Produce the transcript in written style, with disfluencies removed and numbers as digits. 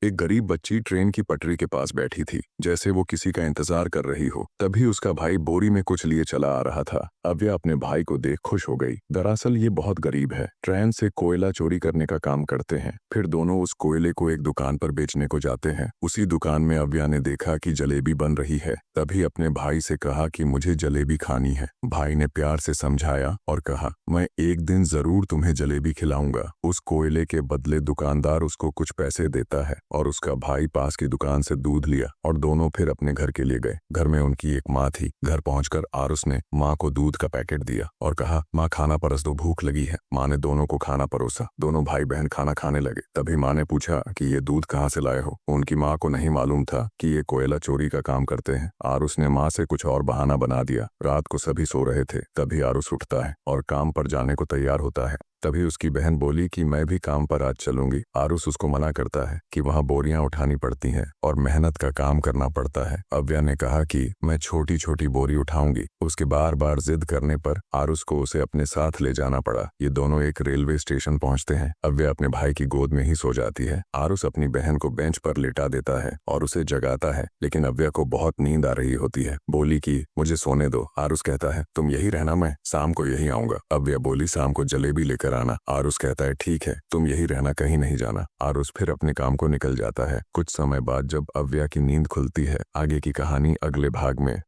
एक गरीब बच्ची ट्रेन की पटरी के पास बैठी थी, जैसे वो किसी का इंतजार कर रही हो। तभी उसका भाई बोरी में कुछ लिए चला आ रहा था। अव्या अपने भाई को देख खुश हो गई। दरअसल ये बहुत गरीब है, ट्रेन से कोयला चोरी करने का काम करते हैं। फिर दोनों उस कोयले को एक दुकान पर बेचने को जाते हैं। उसी दुकान में अव्या ने देखा कि जलेबी बन रही है। तभी अपने भाई से कहा कि मुझे जलेबी खानी है। भाई ने प्यार से समझाया और कहा, मैं एक दिन जरूर तुम्हें जलेबी खिलाऊंगा। उस कोयले के बदले दुकानदार उसको कुछ पैसे देता है और उसका भाई पास की दुकान से दूध लिया और दोनों फिर अपने घर के लिए गए। घर में उनकी एक माँ थी। घर पहुंचकर आरुष ने माँ को दूध का पैकेट दिया और कहा, माँ खाना परस दो, भूख लगी है। माँ ने दोनों को खाना परोसा। दोनों भाई बहन खाना खाने लगे। तभी माँ ने पूछा कि ये दूध कहाँ से लाए हो। उनकी माँ को नहीं मालूम था कि ये कोयला चोरी का काम करते हैं। आरुष ने माँ से कुछ और बहाना बना दिया। रात को सभी सो रहे थे। तभी आरुष उठता है और काम पर जाने को तैयार होता है। तभी उसकी बहन बोली कि मैं भी काम पर आज चलूंगी। आरुष उसको मना करता है कि वहाँ बोरियां उठानी पड़ती हैं और मेहनत का काम करना पड़ता है। अव्या ने कहा कि मैं छोटी छोटी बोरी उठाऊंगी। उसके बार बार जिद करने पर आरुष को उसे अपने साथ ले जाना पड़ा। ये दोनों एक रेलवे स्टेशन पहुंचते हैं। अव्या अपने भाई की गोद में ही सो जाती है। आरुष अपनी बहन को बेंच पर लेटा देता है और उसे जगाता है, लेकिन अव्या को बहुत नींद आ रही होती है। बोली कि मुझे सोने दो। आरुष कहता है, तुम यही रहना, मैं शाम को यही आऊंगा। अव्या बोली, शाम को जलेबी लेकर आना। आरुष कहता है, ठीक है, तुम यही रहना, कहीं नहीं जाना। आरुष फिर अपने काम को निकल जाता है। कुछ समय बाद जब अव्या की नींद खुलती है, आगे की कहानी अगले भाग में।